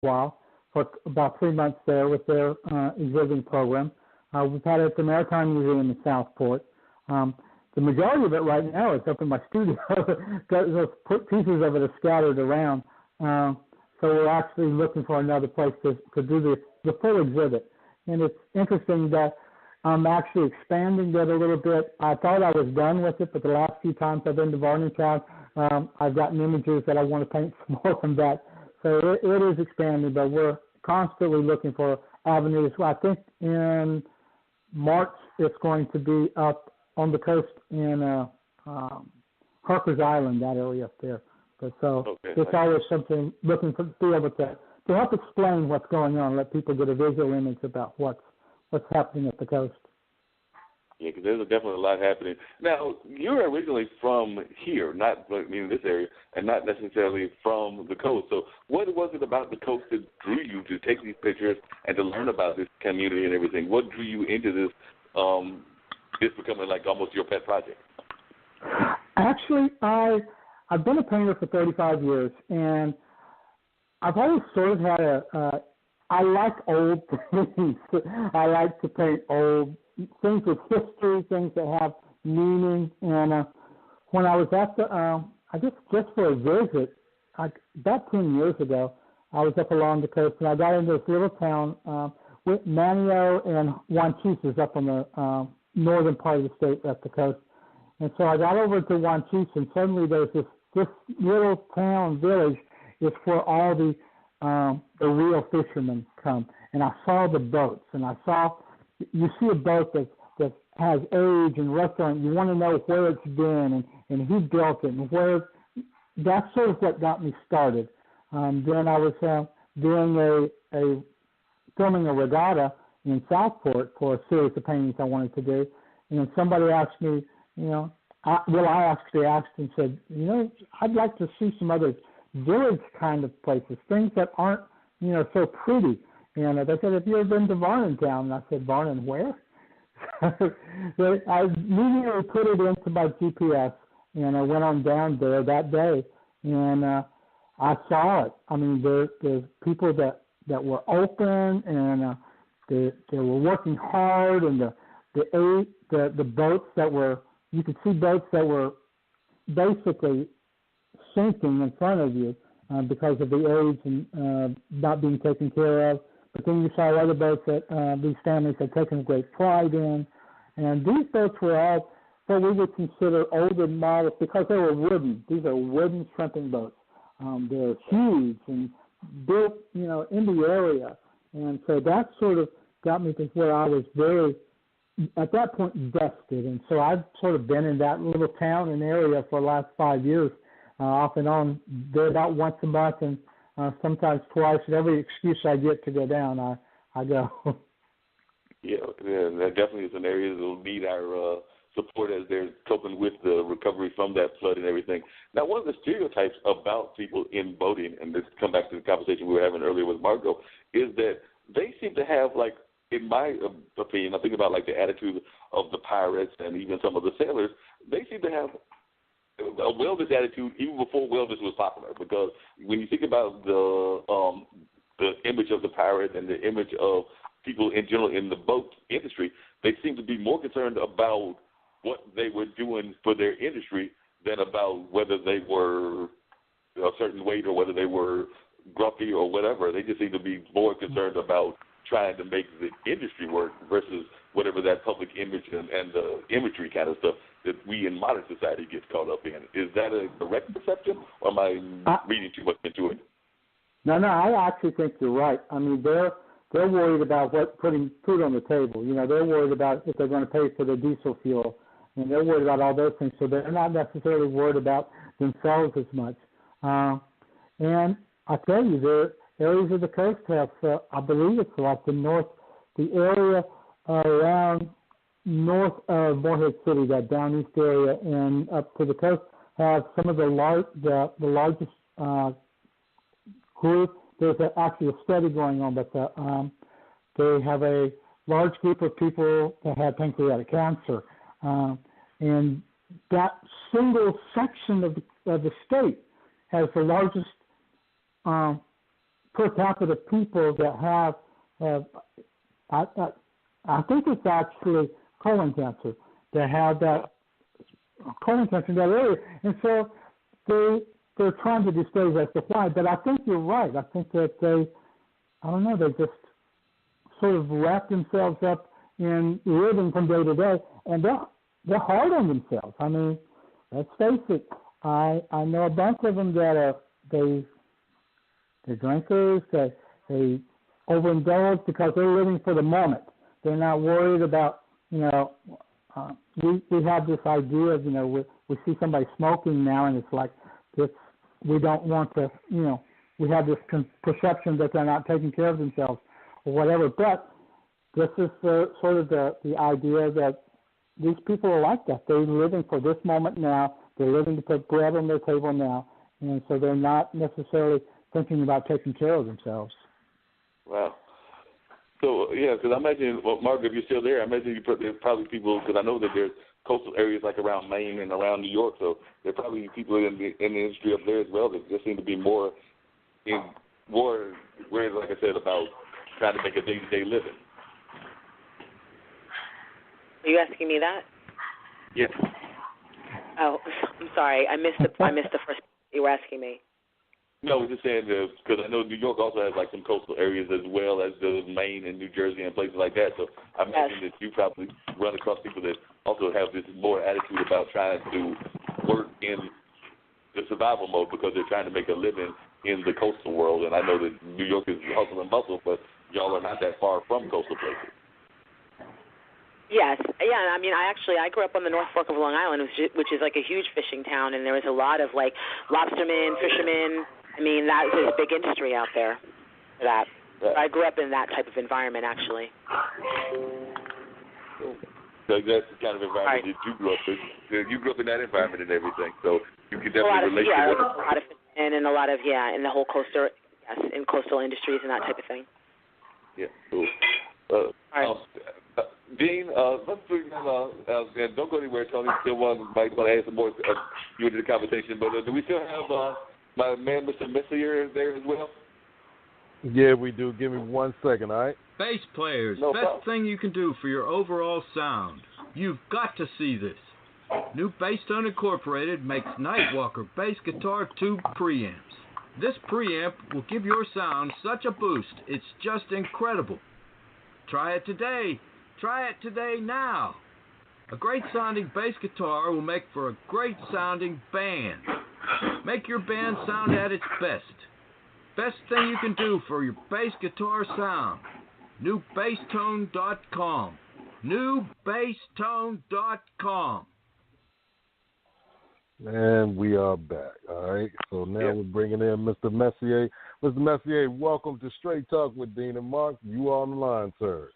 while, for about 3 months there with their exhibiting program. We've had it at the Maritime Museum in Southport. The majority of it right now is up in my studio. Those pieces of it are scattered around. So we're actually looking for another place to do the full exhibit. And it's interesting that I'm actually expanding that a little bit. I thought I was done with it, but the last few times I've been to Varningtown, I've gotten images that I want to paint some more from that. So it is expanding, but we're constantly looking for avenues. I think in March it's going to be up on the coast in Harper's Island, that area up there. But so it's always something looking to be able to help explain what's going on, let people get a visual image about what's happening at the coast. Yeah, because there's definitely a lot happening. Now, you're originally from here, not this area, and not necessarily from the coast. So what was it about the coast that drew you to take these pictures and to learn about this community and everything? What drew you into this, this becoming like almost your pet project? Actually, I've been a painter for 35 years, and I've always sort of had I like old things. I like to paint old things with history, things that have meaning. And when I was at I guess just for a visit, about 10 years ago, I was up along the coast, and I got into this little town with Manio and Wanchese up on the northern part of the state up the coast. And so I got over to Wanchese, and suddenly there's this little town village is where all the real fishermen come. And I saw the boats, and you see a boat that has age and restaurant. You want to know where it's been and who built it and where. That's sort of what got me started. Then I was filming a regatta in Southport for a series of paintings I wanted to do. And somebody asked me, I actually asked and said, I'd like to see some other village kind of places, things that aren't, so pretty. And they said, have you ever been to Varningtown? And I said, Varning where? I immediately put it into my GPS, and I went on down there that day, and I saw it. I mean, there's people that were open, and they were working hard, and the boats that were, you could see boats that were basically sinking in front of you because of the age and not being taken care of. But then you saw other boats that these families had taken great pride in. And these boats were all what we would consider older models because they were wooden. These are wooden shrimping boats. They're huge and built, in the area. And so that sort of got me to where I was very, at that point, vested. And so I've sort of been in that little town and area for the last 5 years, off and on, there about once a month and sometimes twice. And every excuse I get to go down, I go. Yeah, that definitely is an area that will need our support as they're coping with the recovery from that flood and everything. Now, one of the stereotypes about people in boating, and this come back to the conversation we were having earlier with Margot, is that they seem to have, like, in my opinion, I think about like the attitude of the pirates and even some of the sailors, they seem to have a wellness attitude even before wellness was popular. Because when you think about the image of the pirate and the image of people in general in the boat industry, they seem to be more concerned about what they were doing for their industry than about whether they were a certain weight or whether they were grumpy or whatever. They just seem to be more concerned about trying to make the industry work versus whatever that public image and the imagery kind of stuff that we in modern society gets caught up in. Is that a correct perception, or am I reading too much into it? No, I actually think you're right. I mean, they're worried about putting food on the table. They're worried about if they're going to pay for the diesel fuel, and they're worried about all those things. So they're not necessarily worried about themselves as much. And I tell you, the areas of the coast have, I believe it's like the area around north of Morehead City, that down east area, and up to the coast have some of the largest group. There's actually a study going on, but they have a large group of people that have pancreatic cancer. And that single section of the state has the largest per capita people that have I think it's actually colon cancer that have that colon cancer in that area, and so they're trying to do studies as to why. But I think you're right. I think that they just sort of wrap themselves up in living from day to day, and they're hard on themselves. I mean, let's face it. I know a bunch of them that they're drinkers. They overindulge because they're living for the moment. They're not worried about, we have this idea of, we see somebody smoking now, and it's like we don't want to, we have this perception that they're not taking care of themselves or whatever. But this is sort of the idea that these people are like that. They're living for this moment now. They're living to put bread on their table now, and so they're not necessarily thinking about taking care of themselves. Wow. So, yeah, because I imagine, Mark, if you're still there, I imagine there's probably people, because I know that there's coastal areas like around Maine and around New York, so there are probably people in the industry up there as well that just seem to be more worried, like I said, about trying to make a day-to-day living. Are you asking me that? Yes. Oh, I'm sorry. I missed the first you were asking me. No, I was just saying because I know New York also has like some coastal areas as well as does Maine and New Jersey and places like that. So I imagine that you probably run across people that also have this more attitude about trying to work in the survival mode because they're trying to make a living in the coastal world. And I know that New York is hustle and bustle, but y'all are not that far from coastal places. Yes. Yeah, I mean, I grew up on the North Fork of Long Island, which is like a huge fishing town, and there was a lot of, like, lobstermen, fishermen. I mean, that was a big industry out there for that. So I grew up in that type of environment, actually. So that's the kind of environment that you grew up in. You grew up in that environment and everything, so you can definitely relate to that. A lot of fishermen and a lot of, in the whole in coastal industries and that type of thing. Yeah, cool. Dean, let's bring and don't go anywhere, Tony. Still might want to add some more you into the conversation, but do we still have my man, Mr. Messier, there as well? Yeah, we do. Give me 1 second, all right? Bass players, no best problem. thing you can do for your overall sound. You've got to see this. New Bass Tone Incorporated makes Nightwalker bass guitar tube preamps. This preamp will give your sound such a boost, it's just incredible. Try it today. Try it today now. A great sounding bass guitar will make for a great sounding band. Make your band sound at its best. Best thing you can do for your bass guitar sound. NewBassTone.com. NewBassTone.com. And we are back, all right? So now we're bringing in Mr. Messier. Mr. Messier, welcome to Straight Talk with Dean and Mark. You are on the line, sir.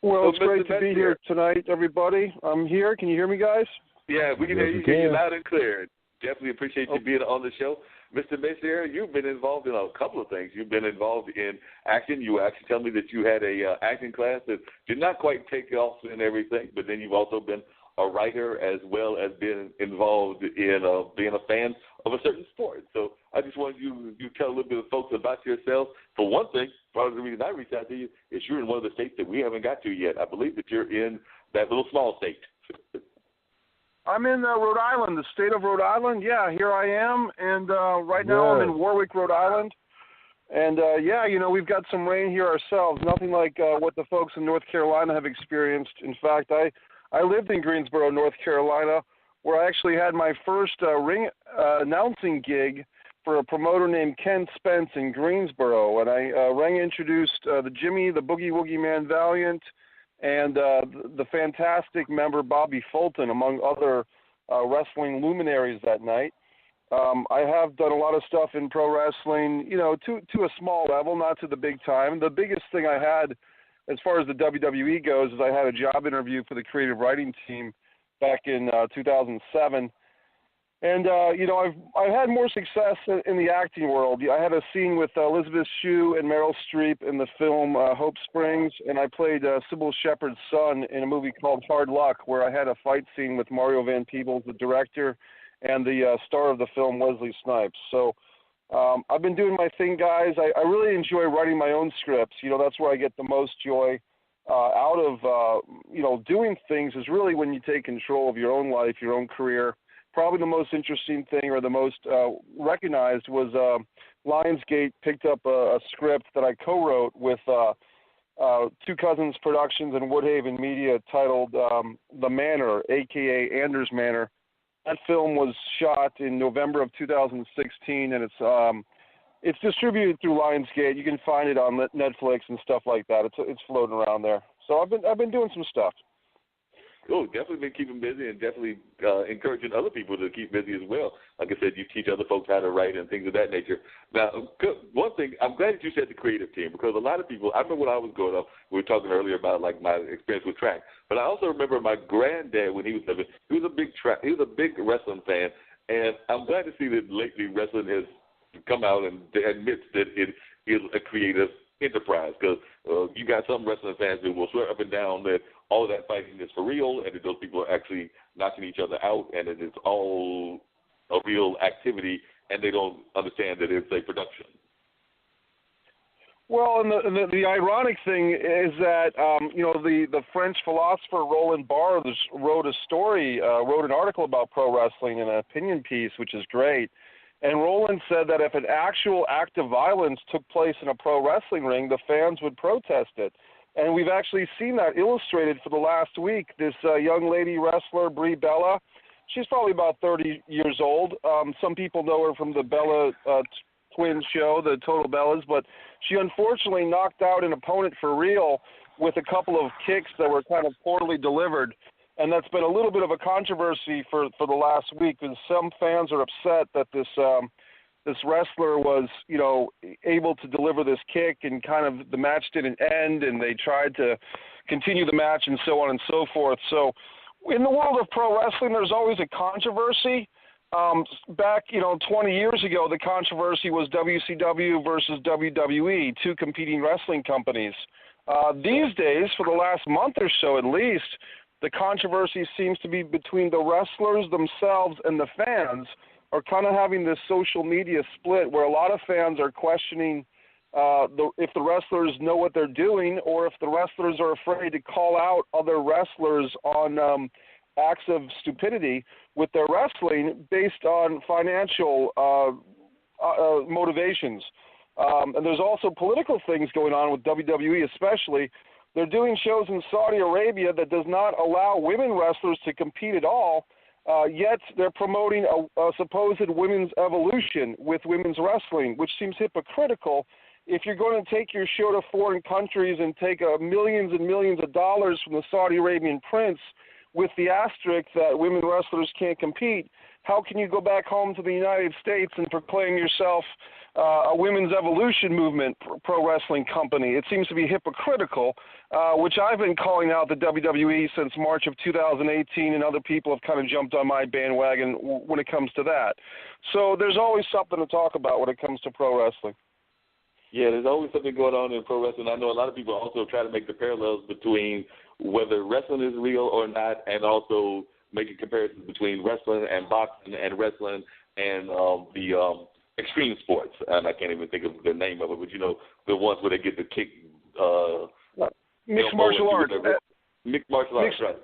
Well, it's great to be here tonight, everybody. I'm here. Can you hear me, guys? Yeah, we can hear you loud and clear. Definitely appreciate you being on the show. Mr. Messier, you've been involved in a couple of things. You've been involved in acting. You actually tell me that you had a acting class that did not quite take off and everything, but then you've also been a writer as well as being involved in being a fan of a certain sport. So I just wanted you to tell a little bit of folks about yourself. For one thing, part of the reason I reached out to you is you're in one of the states that we haven't got to yet. I believe that you're in that little small state. I'm in Rhode Island, the state of Rhode Island. Yeah, here I am. And right now I'm in Warwick, Rhode Island. And, we've got some rain here ourselves, nothing like what the folks in North Carolina have experienced. In fact, I lived in Greensboro, North Carolina, where I actually had my first ring announcing gig for a promoter named Ken Spence in Greensboro. And I ring introduced the Jimmy, the Boogie Woogie Man Valiant, and the fantastic member Bobby Fulton, among other wrestling luminaries that night. I have done a lot of stuff in pro wrestling, to a small level, not to the big time. The biggest thing I had as far as the WWE goes is I had a job interview for the creative writing team back in 2007. And, I've had more success in the acting world. I had a scene with Elizabeth Shue and Meryl Streep in the film Hope Springs, and I played Sybil Shepherd's son in a movie called Hard Luck, where I had a fight scene with Mario Van Peebles, the director, and the star of the film, Wesley Snipes. So I've been doing my thing, guys. I really enjoy writing my own scripts. That's where I get the most joy out of, doing things is really when you take control of your own life, your own career. Probably the most interesting thing or the most recognized was Lionsgate picked up a script that I co-wrote with Two Cousins Productions and Woodhaven Media titled The Manor, a.k.a. Anders Manor. That film was shot in November of 2016, and it's distributed through Lionsgate. You can find it on Netflix and stuff like that. It's floating around there. So I've been doing some stuff. Cool. Definitely been keeping busy and definitely encouraging other people to keep busy as well. Like I said, you teach other folks how to write and things of that nature. Now, one thing, I'm glad that you said the creative team because a lot of people, I remember when I was growing up, we were talking earlier about like my experience with track, but I also remember my granddad when he was living, he was a big wrestling fan, and I'm glad to see that lately wrestling has come out and admits that it is a creative enterprise because you got some wrestling fans who will swear up and down that all of that fighting is for real and that those people are actually knocking each other out and that it's all a real activity and they don't understand that it's a production. Well, and the ironic thing is that, the French philosopher Roland Barthes wrote an article about pro wrestling in an opinion piece, which is great. And Roland said that if an actual act of violence took place in a pro wrestling ring, the fans would protest it. And we've actually seen that illustrated for the last week. This young lady wrestler, Brie Bella, she's probably about 30 years old. Some people know her from the Bella twin show, the Total Bellas, but she unfortunately knocked out an opponent for real with a couple of kicks that were kind of poorly delivered. And that's been a little bit of a controversy for the last week because some fans are upset that this wrestler was, able to deliver this kick and kind of the match didn't end and they tried to continue the match and so on and so forth. So in the world of pro wrestling, there's always a controversy. Back, 20 years ago, the controversy was WCW versus WWE, two competing wrestling companies. These days, for the last month or so at least, the controversy seems to be between the wrestlers themselves and the fans are kind of having this social media split where a lot of fans are questioning if the wrestlers know what they're doing or if the wrestlers are afraid to call out other wrestlers on acts of stupidity with their wrestling based on financial motivations. And there's also political things going on with WWE especially. They're doing shows in Saudi Arabia that does not allow women wrestlers to compete at all, yet they're promoting a supposed women's evolution with women's wrestling, which seems hypocritical. If you're going to take your show to foreign countries and take millions and millions of dollars from the Saudi Arabian prince with the asterisk that women wrestlers can't compete, how can you go back home to the United States and proclaim yourself a women's evolution movement pro wrestling company? It seems to be hypocritical, which I've been calling out the WWE since March of 2018, and other people have kind of jumped on my bandwagon when it comes to that. So there's always something to talk about when it comes to pro wrestling. Yeah, there's always something going on in pro wrestling. I know a lot of people also try to make the parallels between whether wrestling is real or not, and also making comparisons between wrestling and boxing and wrestling and the extreme sports. And I can't even think of the name of it, but the ones where they get the kick. Mixed martial arts. Mixed martial arts, right.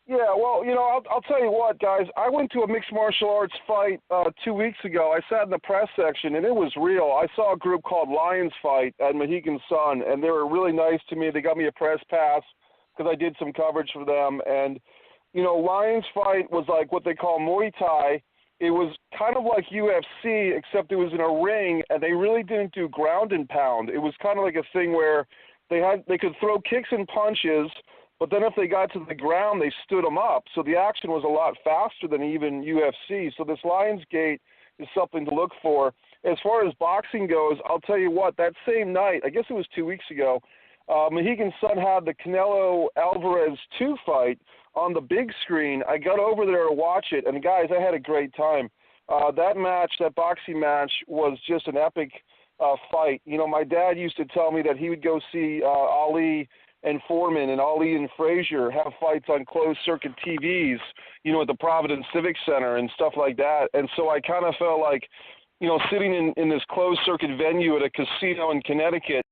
Yeah, well, I'll tell you what, guys. I went to a mixed martial arts fight 2 weeks ago. I sat in the press section, and it was real. I saw a group called Lions Fight at Mohegan Sun, and they were really nice to me. They got me a press pass because I did some coverage for them. And, Lions Fight was like what they call Muay Thai. It was kind of like UFC, except it was in a ring, and they really didn't do ground and pound. It was kind of like a thing where they could throw kicks and punches, but then if they got to the ground, they stood them up. So the action was a lot faster than even UFC. So this Lionsgate is something to look for. As far as boxing goes, I'll tell you what, that same night, I guess it was 2 weeks ago, Mohegan Sun had the Canelo Alvarez 2 fight on the big screen. I got over there to watch it, and guys, I had a great time. That boxing match, was just an epic fight. My dad used to tell me that he would go see Ali and Foreman and Ali and Frazier have fights on closed circuit TVs, at the Providence Civic Center and stuff like that. And so I kind of felt like sitting in this closed circuit venue at a casino in Connecticut.